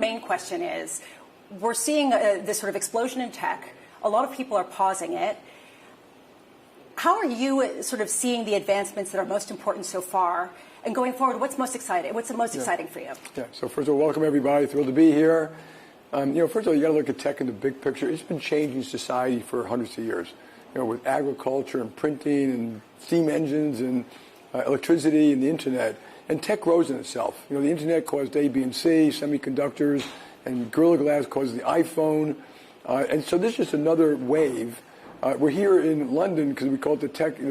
main question is, we're seeing this sort of explosion in tech. A lot of people are pausing it. How are you sort of seeing the advancements that are most important so far? And going forward, what's most exciting? What's the most exciting for you? Yeah. So first of all, welcome everybody. Thrilled to be here. First of all, you got to look at tech in the big picture. It's been changing society for hundreds of years. With agriculture and printing and steam engines and electricity and the internet. And tech grows in itself. The internet caused A, B, and C, semiconductors, and Gorilla Glass caused the iPhone. And so this is just another wave. We're here in London because we call it the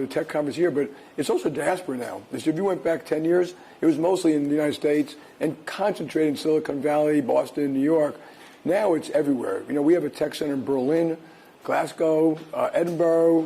tech conference here, but it's also diaspora now. So if you went back 10 years, it was mostly in the United States and concentrated in Silicon Valley, Boston, New York. Now it's everywhere. We have a tech center in Berlin, Glasgow, Edinburgh,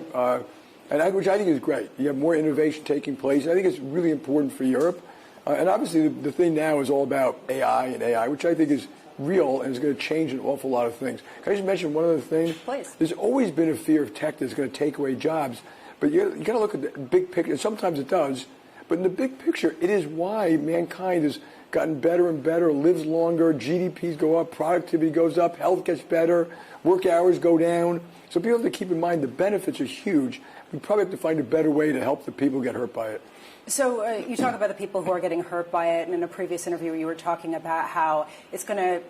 which I think is great. You have more innovation taking place. And I think it's really important for Europe. And obviously the thing now is all about AI, which I think is real and is going to change an awful lot of things. Can I just mention one other thing? Please. There's always been a fear of tech that's going to take away jobs, but you got to look at the big picture. And sometimes it does, but in the big picture, it is why mankind has gotten better and better, lives longer, GDPs go up, productivity goes up, health gets better, work hours go down. So people have to keep in mind the benefits are huge. We probably have to find a better way to help the people get hurt by it. So you talk about the people who are getting hurt by it, and in a previous interview you were talking about how it's going to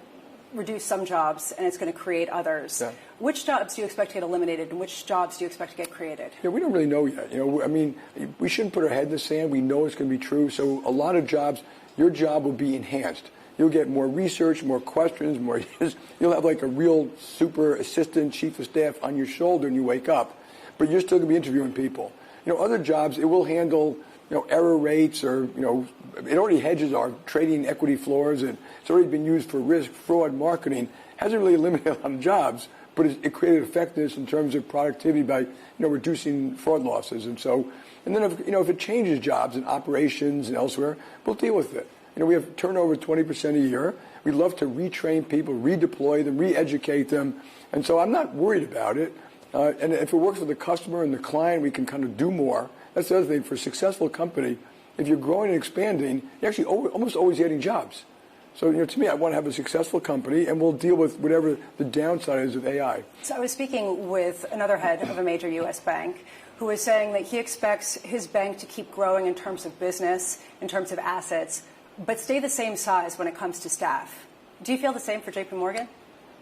reduce some jobs and it's going to create others. Yeah. Which jobs do you expect to get eliminated and which jobs do you expect to get created? Yeah, we don't really know yet. We shouldn't put our head in the sand. We know it's going to be true. So a lot of jobs, your job will be enhanced. You'll get more research, more questions, you'll have like a real super assistant, chief of staff on your shoulder when you wake up, but you're still going to be interviewing people. Other jobs, it will handle error rates, or, it already hedges our trading equity floors, and it's already been used for risk, fraud, marketing. Hasn't really eliminated a lot of jobs, but it created effectiveness in terms of productivity by, reducing fraud losses. And then if it changes jobs in operations and elsewhere, we'll deal with it. We have turnover 20% a year. We love to retrain people, redeploy them, re-educate them. And so I'm not worried about it. And if it works for the customer and the client, we can kind of do more. That's the other thing. For a successful company, if you're growing and expanding, you're actually almost always getting jobs. So, to me, I want to have a successful company, and we'll deal with whatever the downside is of AI. So I was speaking with another head of a major U.S. bank who was saying that he expects his bank to keep growing in terms of business, in terms of assets, but stay the same size when it comes to staff. Do you feel the same for JPMorgan?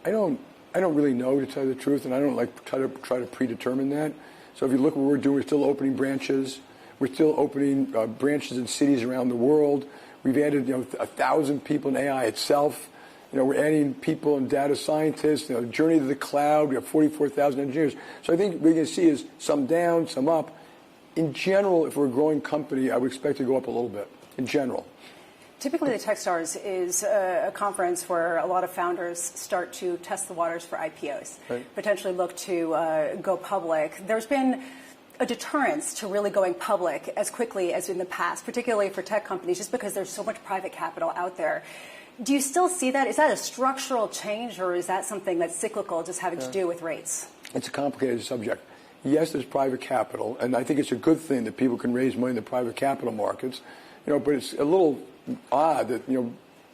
I don't really know, to tell you the truth, and I don't try to predetermine that. So if you look at what we're doing, we're still opening branches. We're still opening branches in cities around the world. We've added 1,000 people in AI itself. We're adding people and data scientists. Journey to the cloud. We have 44,000 engineers. So I think what we're going to see is some down, some up. In general, if we're a growing company, I would expect to go up a little bit. In general. Typically, the Tech Stars is a conference where a lot of founders start to test the waters for IPOs, right. Potentially look to go public. There's been a deterrence to really going public as quickly as in the past, particularly for tech companies, just because there's so much private capital out there. Do you still see that? Is that a structural change, or is that something that's cyclical, just having to do with rates? It's a complicated subject. Yes, there's private capital, and I think it's a good thing that people can raise money in the private capital markets. But it's a little odd that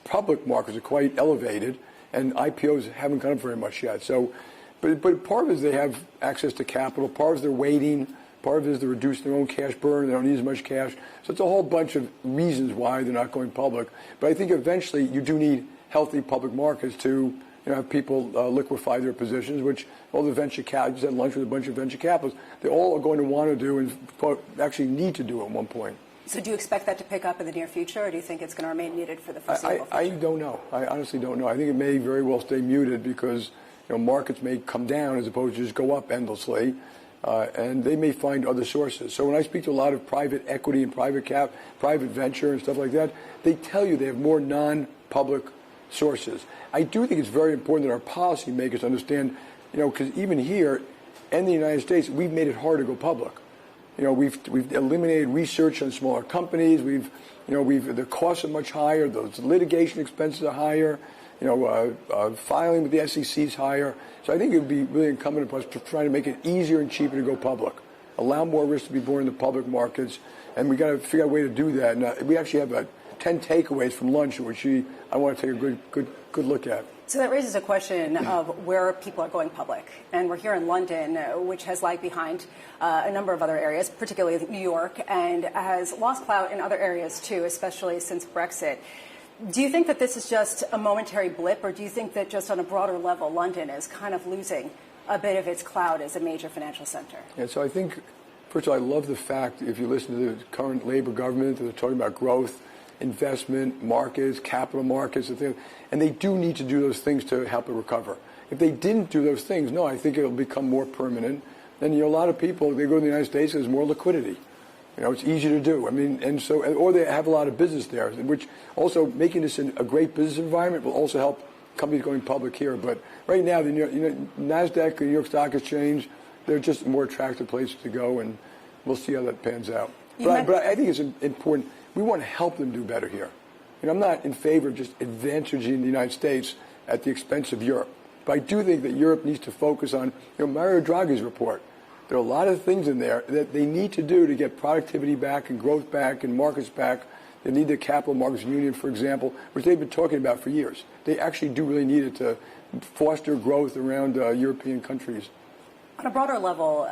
public markets are quite elevated and IPOs haven't come up very much yet. So, but part of it is they have access to capital. Part of it is they're waiting. Part of it is they're reducing their own cash burn. They don't need as much cash. So it's a whole bunch of reasons why they're not going public. But I think eventually you do need healthy public markets to have people liquefy their positions, which all the venture capitalists, just had lunch with a bunch of venture capitalists, they all are going to want to do and actually need to do at one point. So do you expect that to pick up in the near future, or do you think it's going to remain muted for the foreseeable future? I don't know. I honestly don't know. I think it may very well stay muted because markets may come down as opposed to just go up endlessly, and they may find other sources. So when I speak to a lot of private equity and private venture and stuff like that, they tell you they have more non-public sources. I do think it's very important that our policymakers understand, because even here in the United States, we've made it hard to go public. We've eliminated research on smaller companies. The costs are much higher. Those litigation expenses are higher. Filing with the SEC is higher. So I think it would be really incumbent upon us to try to make it easier and cheaper to go public, allow more risk to be borne in the public markets, and we got to figure out a way to do that. And we actually have 10 takeaways from lunch, which I want to take a good look at. So that raises a question of where people are going public. And we're here in London, which has lagged behind a number of other areas, particularly New York, and has lost clout in other areas too, especially since Brexit. Do you think that this is just a momentary blip, or do you think that just on a broader level, London is kind of losing a bit of its clout as a major financial center? Yeah, so I think, first of all, I love the fact, if you listen to the current Labour government, they're talking about growth, investment, markets, capital markets, and they do need to do those things to help it recover. If they didn't do those things, no, I think it'll become more permanent. And a lot of people, they go to the United States, there's more liquidity. It's easy to do. I mean, and so, or they have a lot of business there, which also making this a great business environment will also help companies going public here. But right now, the NASDAQ, the New York Stock Exchange, they're just more attractive places to go, and we'll see how that pans out. But I think it's important. We want to help them do better here. I'm not in favor of just advantaging the United States at the expense of Europe. But I do think that Europe needs to focus on, Mario Draghi's report. There are a lot of things in there that they need to do to get productivity back and growth back and markets back. They need the capital markets union, for example, which they've been talking about for years. They actually do really need it to foster growth around European countries. On a broader level,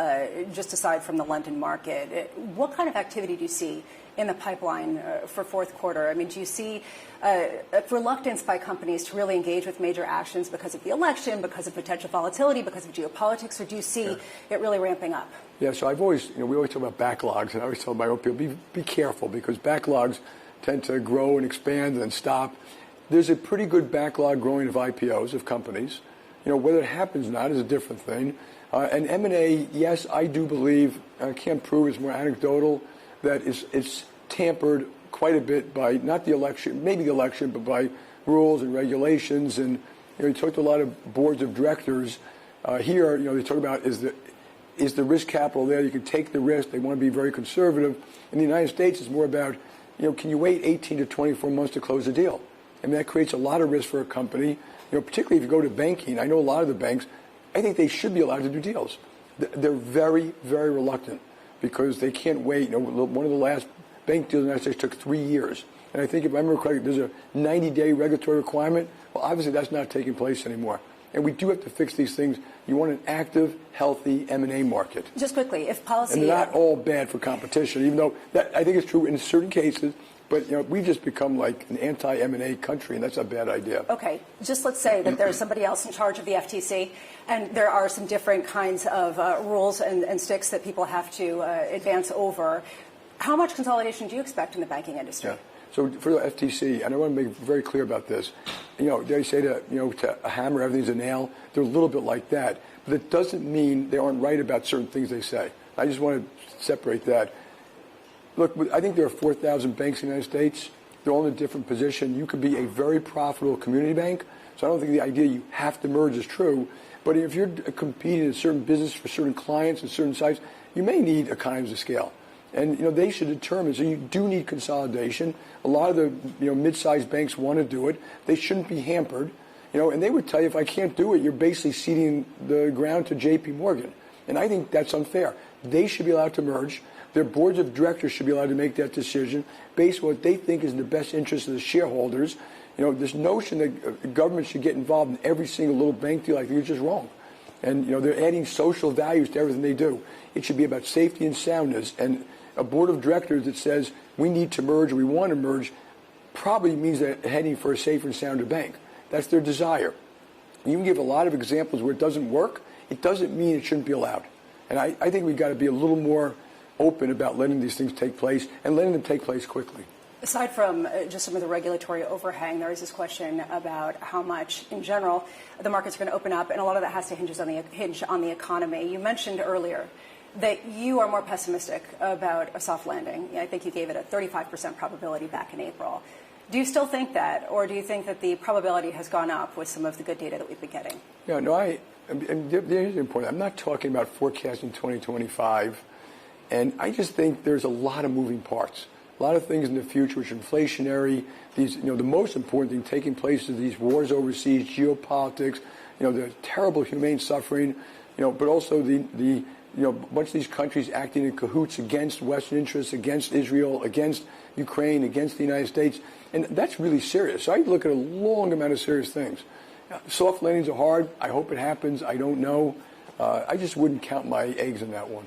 just aside from the London market, what kind of activity do you see in the pipeline for fourth quarter? I mean, do you see a reluctance by companies to really engage with major actions because of the election, because of potential volatility, because of geopolitics, or do you see it really ramping up? Yeah, so I've always, we always talk about backlogs, and I always tell my own people, be careful, because backlogs tend to grow and expand and then stop. There's a pretty good backlog growing of IPOs of companies. Whether it happens or not is a different thing. And M&A, yes, I do believe, I can't prove it's more anecdotal, that it's tampered quite a bit by not the election, maybe the election, but by rules and regulations. And you talk to a lot of boards of directors here. They talk about is the risk capital there? You can take the risk. They want to be very conservative. In the United States, it's more about can you wait 18 to 24 months to close a deal? I mean, that creates a lot of risk for a company. Particularly if you go to banking. I know a lot of the banks. I think they should be allowed to do deals. They're very, very reluctant, because they can't wait. One of the last bank deals in the United States took 3 years. And I think, if I remember correctly, there's a 90-day regulatory requirement. Well, obviously, that's not taking place anymore. And we do have to fix these things. You want an active, healthy M&A market. Just quickly, if policy... And they're not all bad for competition, even though that I think it's true in certain cases. But, we've just become like an anti-M&A country, and that's a bad idea. Okay. Just let's say that there's somebody else in charge of the FTC, and there are some different kinds of rules and sticks that people have to advance over. How much consolidation do you expect in the banking industry? Yeah. So for the FTC, and I want to make very clear about this, they say to a hammer, everything's a nail. They're a little bit like that. But it doesn't mean they aren't right about certain things they say. I just want to separate that. Look, I think there are 4,000 banks in the United States. They're all in a different position. You could be a very profitable community bank. So I don't think the idea you have to merge is true. But if you're competing in certain business for certain clients and certain sites, you may need economies of scale. And, they should determine. So you do need consolidation. A lot of the, mid-sized banks want to do it. They shouldn't be hampered. And they would tell you, if I can't do it, you're basically ceding the ground to JPMorgan. And I think that's unfair. They should be allowed to merge. Their boards of directors should be allowed to make that decision based on what they think is in the best interest of the shareholders. This notion that government should get involved in every single little bank deal, I think is just wrong. And, they're adding social values to everything they do. It should be about safety and soundness. And a board of directors that says we need to merge or we want to merge probably means they're heading for a safer and sounder bank. That's their desire. You can give a lot of examples where it doesn't work. It doesn't mean it shouldn't be allowed. And I think we've got to be a little more open about letting these things take place and letting them take place quickly. Aside from just some of the regulatory overhang, there is this question about how much, in general, the markets are going to open up, and a lot of that has to hinge on the economy. You mentioned earlier that you are more pessimistic about a soft landing. I think you gave it a 35% probability back in April. Do you still think that, or do you think that the probability has gone up with some of the good data that we've been getting? Yeah, no, here's the important. I'm not talking about forecasting 2025. And I just think there's a lot of moving parts, a lot of things in the future which are inflationary. These, the most important thing taking place is these wars overseas, geopolitics, the terrible humane suffering, but also the a bunch of these countries acting in cahoots against Western interests, against Israel, against Ukraine, against the United States. And that's really serious. So I look at a long amount of serious things. Soft landings are hard. I hope it happens. I don't know. I just wouldn't count my eggs in that one.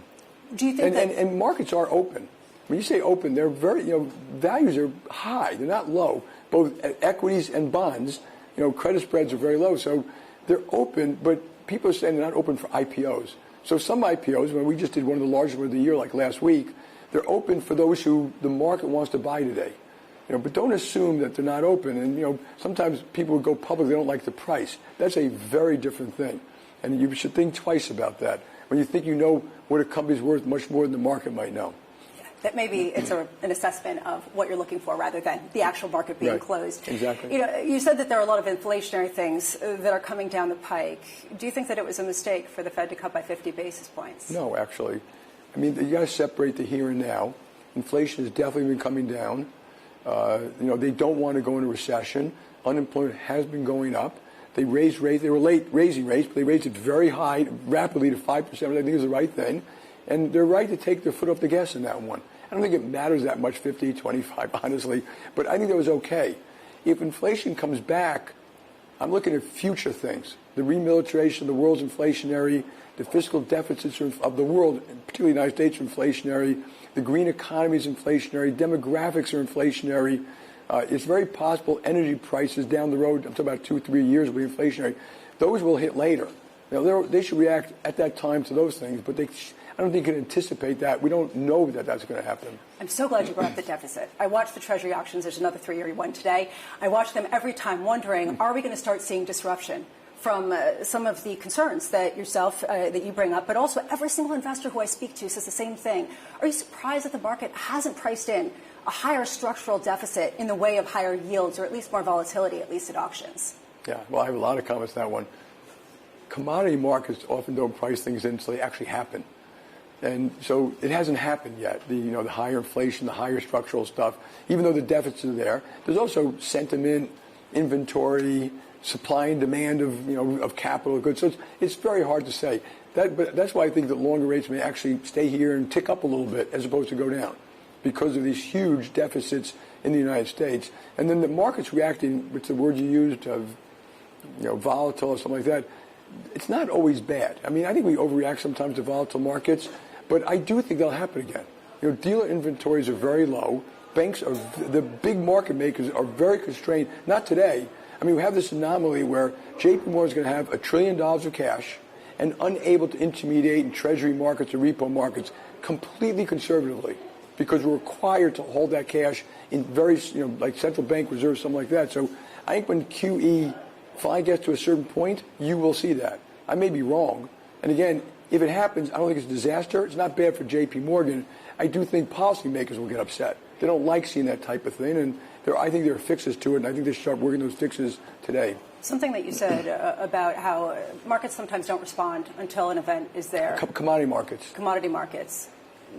Do you think and markets are open. When you say open, they're very, values are high. They're not low. Both equities and bonds, credit spreads are very low. So they're open, but people are saying they're not open for IPOs. So some IPOs, when we just did one of the largest ones of the year, like last week, they're open for those who the market wants to buy today. But don't assume that they're not open. And, sometimes people will go public, they don't like the price. That's a very different thing. And you should think twice about that. When you think you know what a company's worth much more than the market might know. That maybe it's an assessment of what you're looking for rather than the actual market being closed. Exactly. You said that there are a lot of inflationary things that are coming down the pike. Do you think that it was a mistake for the Fed to cut by 50 basis points? No, actually. I mean, you got to separate the here and now. Inflation has definitely been coming down. They don't want to go into recession. Unemployment has been going up. They raised rates. They were late raising rates, but they raised it very high, rapidly to 5%, which I think is the right thing. And they're right to take their foot off the gas in that one. I don't think it matters that much, 50, 25, honestly. But I think that was okay. If inflation comes back, I'm looking at future things. The remilitarization of the world's inflationary. The fiscal deficits of the world, particularly the United States, are inflationary. The green economy is inflationary. Demographics are inflationary. It's very possible energy prices down the road, I'm talking about 2 or 3 years, will be inflationary. Those will hit later. They should react at that time to those things, but I don't think you can anticipate that. We don't know that that's going to happen. I'm so glad you brought up the deficit. I watched the Treasury auctions. There's another 3-year one today. I watch them every time wondering, are we going to start seeing disruption from some of the concerns that that you bring up, but also every single investor who I speak to says the same thing. Are you surprised that the market hasn't priced in a higher structural deficit in the way of higher yields or at least more volatility, at least at auctions? Yeah, well, I have a lot of comments on that one. Commodity markets often don't price things in until they actually happen. And so it hasn't happened yet. The higher inflation, the higher structural stuff, even though the deficits are there, there's also sentiment, inventory, supply and demand of capital goods. So it's very hard to say. But that's why I think that longer rates may actually stay here and tick up a little bit as opposed to go down because of these huge deficits in the United States. And then the market's reacting, which the word you used of volatile or something like that, it's not always bad. I mean, I think we overreact sometimes to volatile markets, but I do think that'll happen again. Dealer inventories are very low. Banks are, the big market makers are very constrained. Not today. I mean, we have this anomaly where JPMorgan is going to have $1 trillion of cash and unable to intermediate in treasury markets or repo markets completely conservatively because we're required to hold that cash in very, like central bank reserves, something like that. So I think when QE finally gets to a certain point, you will see that. I may be wrong. And again, if it happens, I don't think it's a disaster. It's not bad for JPMorgan. I do think policymakers will get upset. They don't like seeing that type of thing, and I think there are fixes to it, and I think they should start working those fixes today. Something that you said about how markets sometimes don't respond until an event is there. Commodity markets. Commodity markets.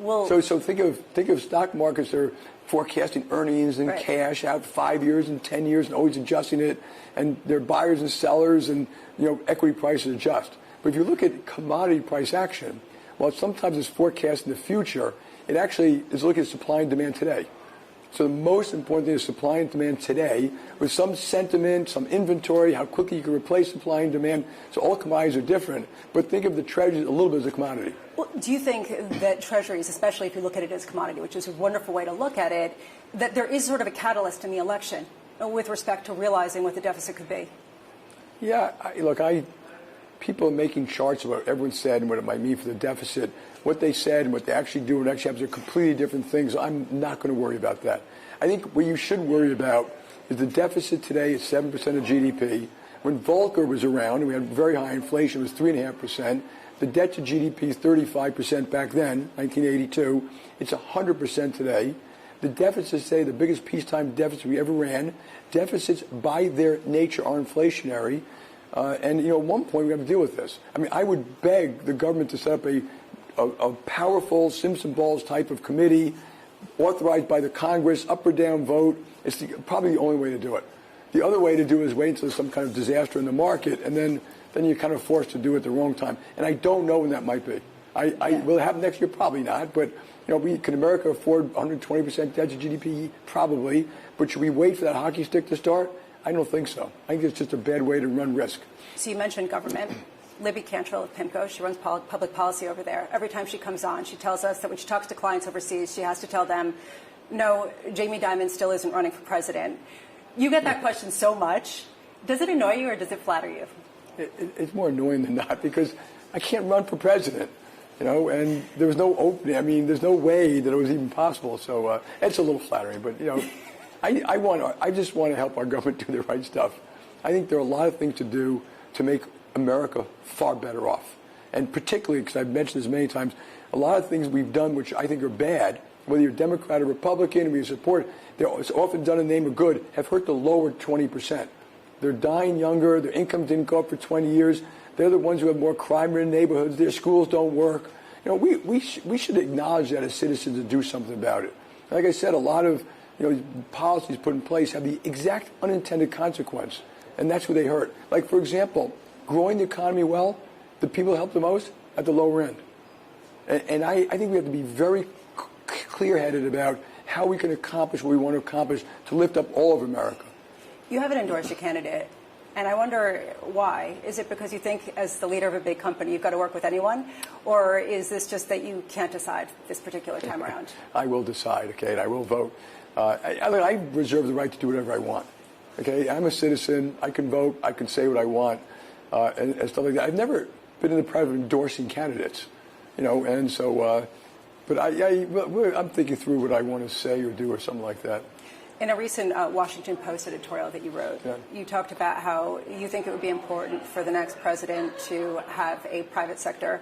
So think of stock markets that are forecasting earnings and cash out 5 years and 10 years and always adjusting it, and they're buyers and sellers, and equity prices adjust. But if you look at commodity price action, while sometimes it's forecasting the future, it actually is looking at supply and demand today. So the most important thing is supply and demand today with some sentiment, some inventory, how quickly you can replace supply and demand. So all commodities are different, but think of the treasuries a little bit as a commodity. Well, do you think that treasuries, especially if you look at it as commodity, which is a wonderful way to look at it, that there is sort of a catalyst in the election with respect to realizing what the deficit could be? Yeah, people are making charts of what everyone said and what it might mean for the deficit. What they said and what they actually do and actually happens are completely different things. I'm not going to worry about that. I think what you should worry about is the deficit today is 7% of GDP. When Volcker was around and we had very high inflation, it was 3.5%. The debt to GDP is 35% back then, 1982. It's 100% today. The deficits today, the biggest peacetime deficit we ever ran. Deficits by their nature are inflationary. And at one point we have to deal with this. I mean, I would beg the government to set up a powerful Simpson balls type of committee authorized by the Congress, up or down vote. It's probably the only way to do it. The other way to do it is wait until there's some kind of disaster in the market, and then you're kind of forced to do it at the wrong time. And I don't know when that might be. Will it happen next year? Probably not. But Can America afford 120% debt to GDP? Probably. But should we wait for that hockey stick to start? I don't think so. I think it's just a bad way to run risk. So you mentioned government. Libby Cantrell of PIMCO, she runs public policy over there. Every time she comes on, she tells us that when she talks to clients overseas, she has to tell them, no, Jamie Dimon still isn't running for president. You get that question so much. Does it annoy you or does it flatter you? It's more annoying than not because I can't run for president, and there was no opening. I mean, there's no way that it was even possible. So it's a little flattering, but, I just want to help our government do the right stuff. I think there are a lot of things to do to make America far better off. And particularly, because I've mentioned this many times, a lot of things we've done which I think are bad, whether you're Democrat or Republican, we support, they're often done in the name of good, have hurt the lower 20%. They're dying younger, their income didn't go up for 20 years, they're the ones who have more crime-ridden neighborhoods, their schools don't work. We should acknowledge that as citizens and do something about it. Like I said, a lot of policies put in place have the exact unintended consequence, and that's where they hurt. Like, for example, growing the economy well, the people help the most at the lower end. And I think we have to be very clear-headed about how we can accomplish what we want to accomplish to lift up all of America. You haven't endorsed a candidate, and I wonder why. Is it because you think as the leader of a big company you've got to work with anyone, or is this just that you can't decide this particular time around? I will decide, okay, and I will vote. I reserve the right to do whatever I want. Okay, I'm a citizen. I can vote. I can say what I want, and stuff like that. I've never been in the practice of endorsing candidates, and so. But I'm thinking through what I want to say or do or something like that. In a recent Washington Post editorial that you wrote, you talked about how you think it would be important for the next president to have a private sector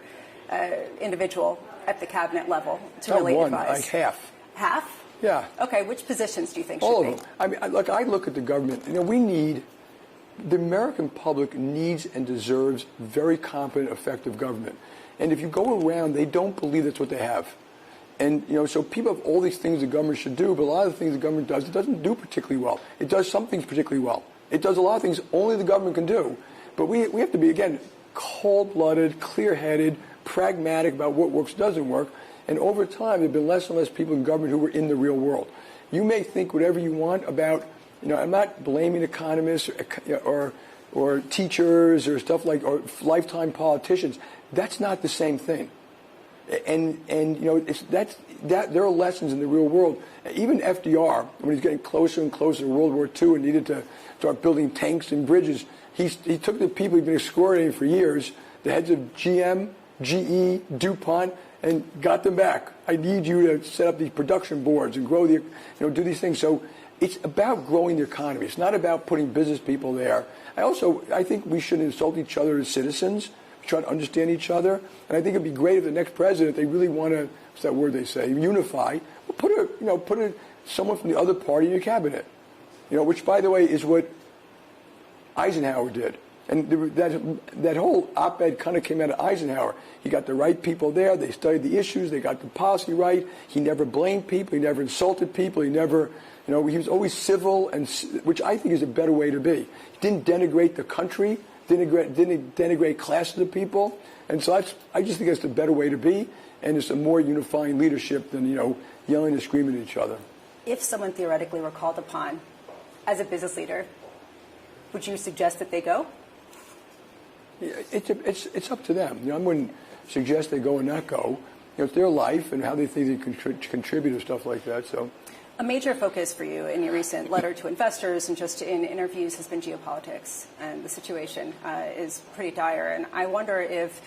individual at the cabinet level to really advise. Like half. Half? Yeah. Okay, which positions do you think all should of them. I mean, I look at the government. The American public needs and deserves very competent, effective government. And if you go around, they don't believe that's what they have. And, so people have all these things the government should do, but a lot of the things the government does, it doesn't do particularly well. It does some things particularly well. It does a lot of things only the government can do. But we have to be, again, cold-blooded, clear-headed, pragmatic about what works, doesn't work. And over time, there have been less and less people in government who were in the real world. You may think whatever you want about, I'm not blaming economists or teachers or stuff like, or lifetime politicians. That's not the same thing. And there are lessons in the real world. Even FDR, when he's getting closer and closer to World War II and needed to start building tanks and bridges, he took the people he'd been excoriating for years, the heads of GM, GE, DuPont, and got them back. I need you to set up these production boards and grow do these things. So it's about growing the economy. It's not about putting business people there. I think we should insult each other as citizens, try to understand each other. And I think it'd be great if the next president, they really want to, what's that word they say, unify. Well, put someone from the other party in your cabinet. Which, by the way, is what Eisenhower did. And that whole op-ed kind of came out of Eisenhower. He got the right people there. They studied the issues. They got the policy right. He never blamed people. He never insulted people. He never, he was always civil, which I think is a better way to be. He didn't denigrate the country. Didn't denigrate classes of people. And so I just think it's the better way to be. And it's a more unifying leadership than, yelling and screaming at each other. If someone theoretically were called upon as a business leader, would you suggest that they go? Yeah, it's up to them. I wouldn't suggest they go and not go. It's their life and how they think they can contribute to stuff like that. So, a major focus for you in your recent letter to investors and just in interviews has been geopolitics, and the situation is pretty dire. And I wonder if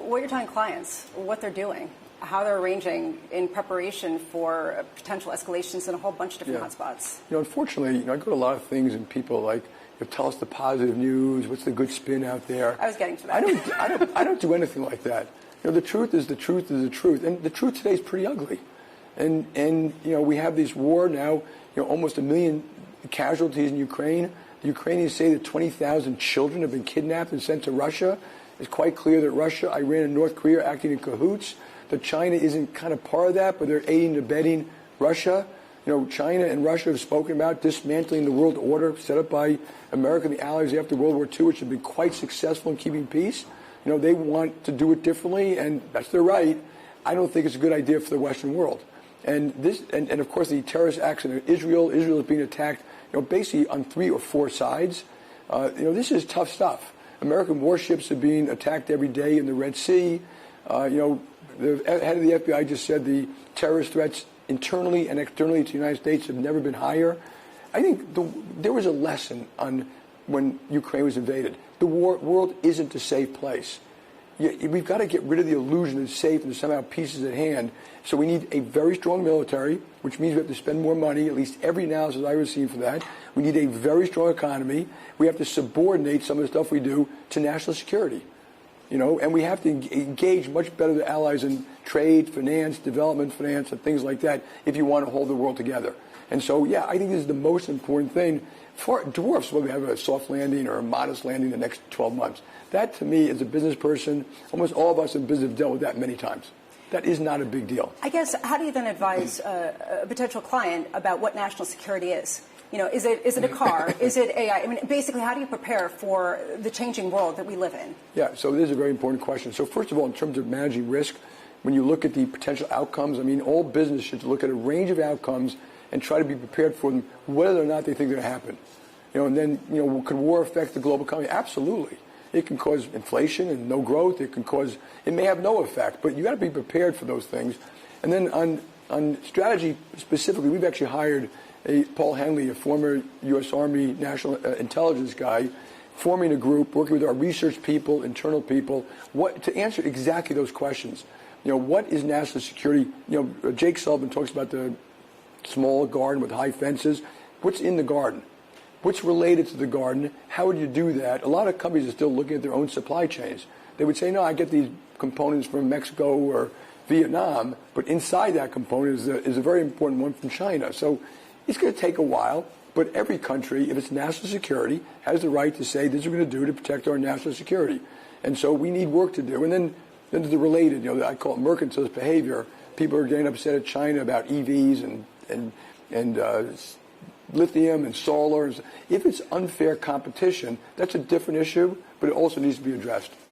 what you're telling clients, what they're doing, how they're arranging in preparation for potential escalations in a whole bunch of different hotspots. Unfortunately, I go to a lot of things and people like, tell us the positive news. What's the good spin out there? I was getting to that. I don't do anything like that. The truth is the truth is the truth, and the truth today is pretty ugly. And we have this war now. Almost 1 million casualties in Ukraine. The Ukrainians say that 20,000 children have been kidnapped and sent to Russia. It's quite clear that Russia, Iran, and North Korea are acting in cahoots. That China isn't kind of part of that, but they're aiding and abetting Russia. China and Russia have spoken about dismantling the world order set up by America and the Allies after World War II, which have been quite successful in keeping peace. They want to do it differently, and that's their right. I don't think it's a good idea for the Western world. And of course, the terrorist acts in Israel is being attacked, basically on 3 or 4 sides. This is tough stuff. American warships are being attacked every day in the Red Sea. The head of the FBI just said the terrorist threats internally and externally to the United States have never been higher. I think there was a lesson on when Ukraine was invaded. The world isn't a safe place. We've got to get rid of the illusion that it's safe and there's somehow peace at hand. So we need a very strong military, which means we have to spend more money, at least every analysis I've ever seen for that. We need a very strong economy. We have to subordinate some of the stuff we do to national security. And we have to engage much better with allies in trade, finance, development finance, and things like that if you want to hold the world together. And so, yeah, I think this is the most important thing. Dwarfs whether we have a soft landing or a modest landing in the next 12 months. That, to me, as a business person, almost all of us in business have dealt with that many times. That is not a big deal. I guess, how do you then advise a potential client about what national security is? Is it a car? Is it AI? I mean, basically, how do you prepare for the changing world that we live in? Yeah, so this is a very important question. So first of all, in terms of managing risk, when you look at the potential outcomes, I mean, all business should look at a range of outcomes and try to be prepared for them, whether or not they think they're going to happen. And then, could war affect the global economy? Absolutely. It can cause inflation and no growth. It may have no effect, but you got to be prepared for those things. And then on strategy specifically, we've actually hired Paul Henley, a former U.S. Army national intelligence guy, forming a group, working with our research people, internal people, to answer exactly those questions. What is national security? Jake Sullivan talks about the small garden with high fences. What's in the garden? What's related to the garden? How would you do that? A lot of companies are still looking at their own supply chains. They would say, no, I get these components from Mexico or Vietnam, but inside that component is a very important one from China. So it's going to take a while, but every country, if it's national security, has the right to say, this is what we're going to do to protect our national security. And so we need work to do. And then the related, I call it mercantilist behavior. People are getting upset at China about EVs and lithium and solar. If it's unfair competition, that's a different issue, but it also needs to be addressed.